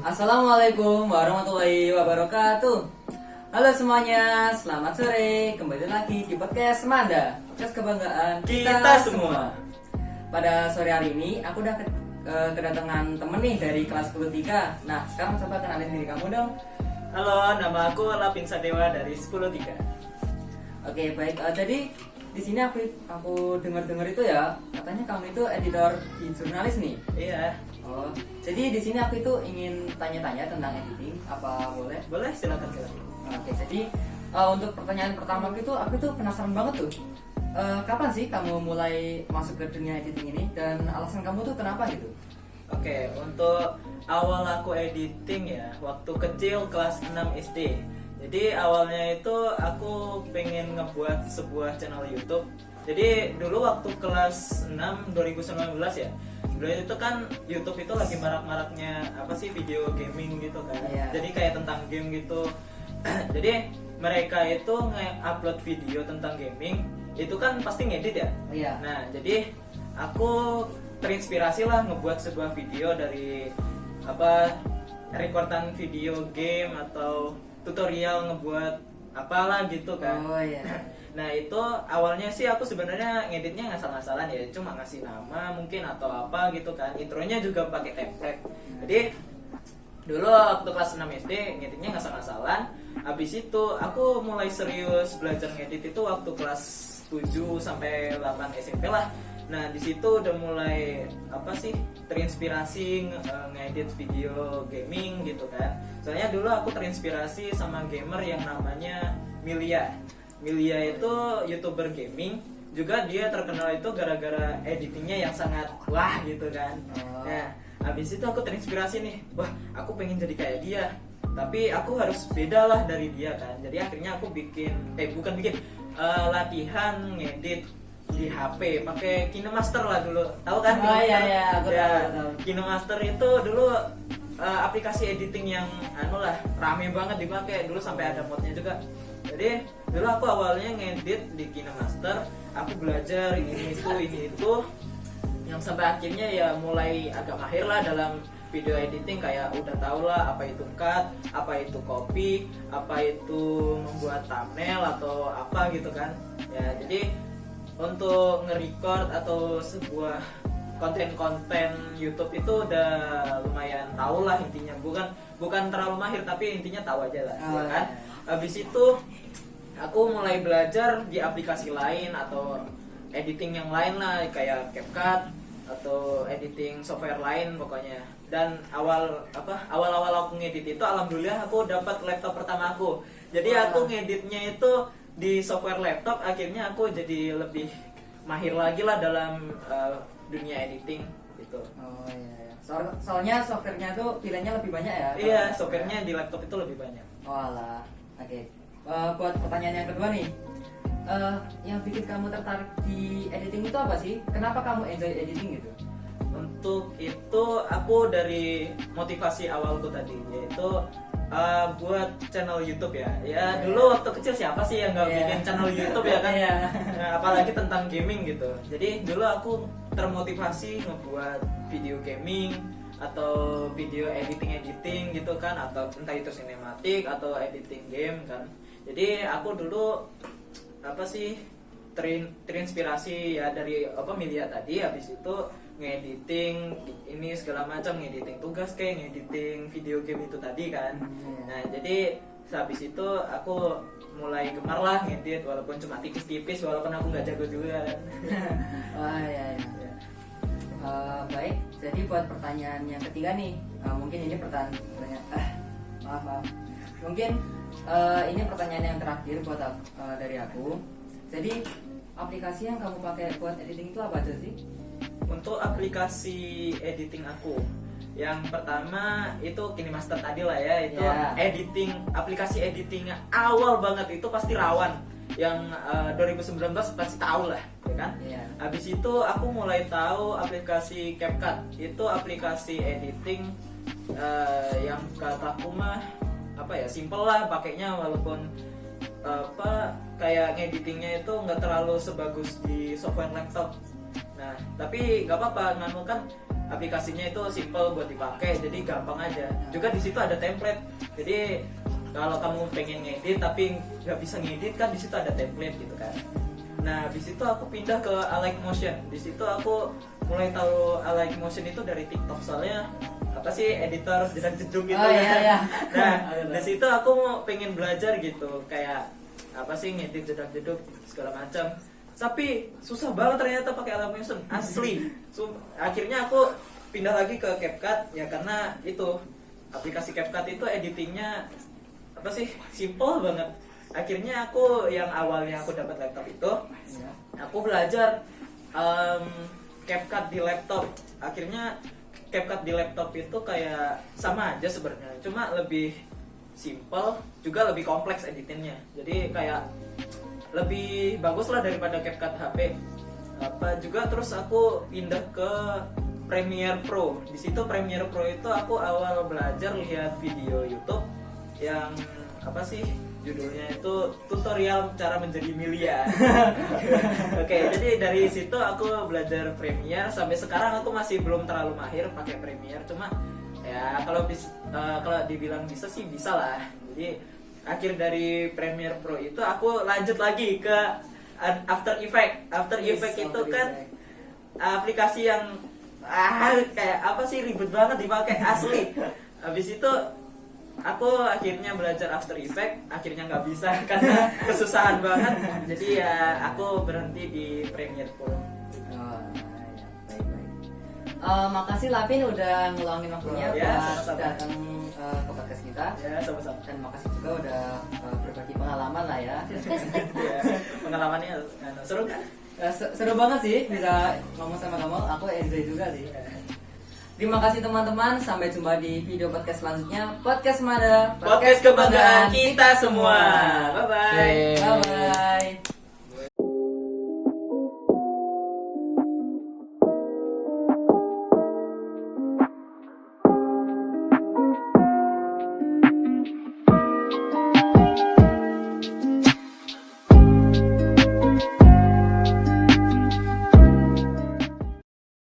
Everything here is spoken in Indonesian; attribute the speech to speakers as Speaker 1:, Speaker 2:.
Speaker 1: Assalamualaikum warahmatullahi wabarakatuh. Halo semuanya, selamat sore. Kembali lagi di podcast Manda, podcast kebanggaan
Speaker 2: Kita semua.
Speaker 1: Pada sore hari ini aku udah kedatangan temen nih dari kelas 10.3. Nah, sekarang coba kenalin diri kamu dong.
Speaker 2: Halo, nama aku Lapin Sadewa dari 10.3.
Speaker 1: Oke, baik. Jadi di sini aku dengar-dengar itu ya, katanya kamu itu editor di jurnalis nih.
Speaker 2: Iya,
Speaker 1: Oh, jadi di sini aku itu ingin tanya-tanya tentang editing. Apa boleh?
Speaker 2: boleh silakan.
Speaker 1: Oke, jadi untuk pertanyaan pertama aku itu penasaran banget tuh. Kapan sih kamu mulai masuk ke dunia editing ini dan alasan kamu tuh kenapa gitu?
Speaker 2: Oke, untuk awal aku editing ya, waktu kecil kelas 6 SD. Jadi awalnya itu aku pengen ngebuat sebuah channel YouTube. Jadi dulu waktu kelas 6 2019 ya. Dulu itu kan YouTube itu lagi marak-maraknya apa sih video gaming gitu kan.
Speaker 1: Iya.
Speaker 2: Jadi kayak tentang game gitu. Jadi mereka itu nge-upload video tentang gaming itu kan pasti ngedit ya.
Speaker 1: Iya.
Speaker 2: Nah, jadi aku terinspirasi lah ngebuat sebuah video dari apa rekordan video game atau tutorial ngebuat apalah gitu kan.
Speaker 1: Oh iya.
Speaker 2: Nah itu awalnya sih aku sebenarnya ngeditnya ngasal-ngasalan ya, cuma ngasih nama mungkin atau apa gitu kan. Intronya juga pakai template. Jadi dulu waktu kelas 6 SD ngeditnya ngasal-ngasalan. Habis itu aku mulai serius belajar ngedit itu waktu kelas 7 sampai 8 SMP lah. Nah di situ udah mulai apa sih terinspirasi ngedit video gaming gitu kan. Soalnya dulu aku terinspirasi sama gamer yang namanya Milia. Milia itu YouTuber gaming, juga dia terkenal itu gara-gara editingnya yang sangat wah gitu kan. Nah habis itu aku terinspirasi nih, wah aku pengen jadi kayak dia. Tapi aku harus beda lah dari dia kan. Jadi akhirnya aku latihan ngedit di HP pakai KineMaster lah dulu, tahu kan?
Speaker 1: Oh iya, aku tahu.
Speaker 2: KineMaster itu dulu aplikasi editing yang rame banget dipakai dulu sampai ada modnya juga. Jadi dulu aku awalnya ngedit di KineMaster, aku belajar ini itu yang sampai akhirnya ya mulai agak mahir lah dalam video editing, kayak udah tau lah apa itu cut, apa itu copy, apa itu membuat thumbnail atau apa gitu kan. Ya jadi untuk nge-record atau sebuah konten-konten YouTube itu udah lumayan tahu lah intinya, bukan terlalu mahir tapi intinya tahu aja lah, ya kan. Habis itu aku mulai belajar di aplikasi lain atau editing yang lain lah kayak CapCut atau editing software lain pokoknya. Dan awal-awal aku ngedit itu alhamdulillah aku dapat laptop pertama aku. Jadi aku ngeditnya itu di software laptop, akhirnya aku jadi lebih mahir lagi lah dalam dunia editing gitu.
Speaker 1: Oh iya. Soalnya softwarenya tuh pilihannya lebih banyak ya?
Speaker 2: Iya, softwarenya di laptop itu lebih banyak.
Speaker 1: Oh alah. Oke. Buat pertanyaan yang kedua nih, yang bikin kamu tertarik di editing itu apa sih? Kenapa kamu enjoy editing gitu?
Speaker 2: Untuk itu aku dari motivasi awalku tadi, yaitu buat channel YouTube ya. Dulu waktu kecil siapa sih yang nggak bikin channel YouTube ya kan? Nah, apalagi tentang gaming gitu. Jadi dulu aku termotivasi ngebuat video gaming atau video editing gitu kan, atau entah itu sinematik atau editing game kan. Jadi aku dulu terinspirasi ya dari Milia tadi. Habis itu ngediting ini segala macam, ngediting tugas kayak ngediting video game itu tadi kan. Nah jadi habis itu aku mulai gemar lah ngedit, walaupun cuma tipis-tipis, walaupun aku nggak jago juga.
Speaker 1: Oh iya. Baik, jadi buat pertanyaan yang ketiga nih, mungkin ini pertanyaan maaf. Mungkin ini pertanyaan yang terakhir buat dari aku. Jadi aplikasi yang kamu pakai buat editing itu apa aja sih?
Speaker 2: Untuk aplikasi editing aku, yang pertama itu KineMaster tadi lah ya, itu aplikasi editing awal banget itu pasti rawan. Yang 2019 pasti tahu lah, ya kan? Habis itu aku mulai tahu aplikasi CapCut, itu aplikasi editing yang kataku mah simple lah pakainya, walaupun kayak ngeditingnya itu nggak terlalu sebagus di software laptop. Nah tapi nggak apa-apa, kan aplikasinya itu simple buat dipakai, jadi gampang aja. Juga di situ ada template. Jadi kalau kamu pengen ngedit tapi nggak bisa ngedit kan di situ ada template gitu kan. Nah, di situ aku pindah ke Alike Motion. Di situ aku mulai tahu Alike Motion itu dari TikTok, soalnya apa sih editor jedak-jeduk gitu.
Speaker 1: Oh iya iya.
Speaker 2: Nah, di situ aku mau pengen belajar gitu, kayak apa sih ngedit jedak-jeduk segala macam. Tapi susah banget ternyata pakai Alike Motion, asli. Akhirnya aku pindah lagi ke CapCut ya, karena itu aplikasi CapCut itu editingnya apa sih simple banget. Akhirnya aku yang awalnya aku dapat laptop itu, aku belajar CapCut di laptop. Akhirnya CapCut di laptop itu kayak sama aja sebenarnya, cuma lebih simple, juga lebih kompleks editingnya. Jadi kayak lebih bagus lah daripada CapCut HP. Apa juga terus aku pindah ke Premiere Pro. Di situ Premiere Pro itu aku awal belajar lihat video YouTube yang apa sih judulnya itu tutorial cara menjadi miliar. Oke, jadi dari situ aku belajar Premiere. Sampai sekarang aku masih belum terlalu mahir pakai Premiere, cuma ya kalau dibilang bisa sih bisa lah. Jadi akhir dari Premiere Pro itu aku lanjut lagi ke After Effects. After Effects itu kan aplikasi yang kayak apa sih ribet banget dipakai asli. Habis itu aku akhirnya belajar After Effects, akhirnya nggak bisa karena kesusahan banget. Jadi ya aku berhenti di Premiere Pro.
Speaker 1: Oh, ya, baik. Makasih Lapin udah ngeluangin waktunya
Speaker 2: Ya,
Speaker 1: buat
Speaker 2: sama-sama.
Speaker 1: datang ke podcast kita.
Speaker 2: Ya, sama-sama.
Speaker 1: Dan makasih juga udah berbagi pengalaman lah ya.
Speaker 2: Ya, pengalamannya seru kan?
Speaker 1: Seru banget sih bisa ngomong sama kamu. Aku enjoy juga sih. Terima kasih teman-teman. Sampai jumpa di video podcast selanjutnya. Podcast Mada,
Speaker 2: Podcast kebanggaan kita semua. Bye bye.
Speaker 1: Bye bye.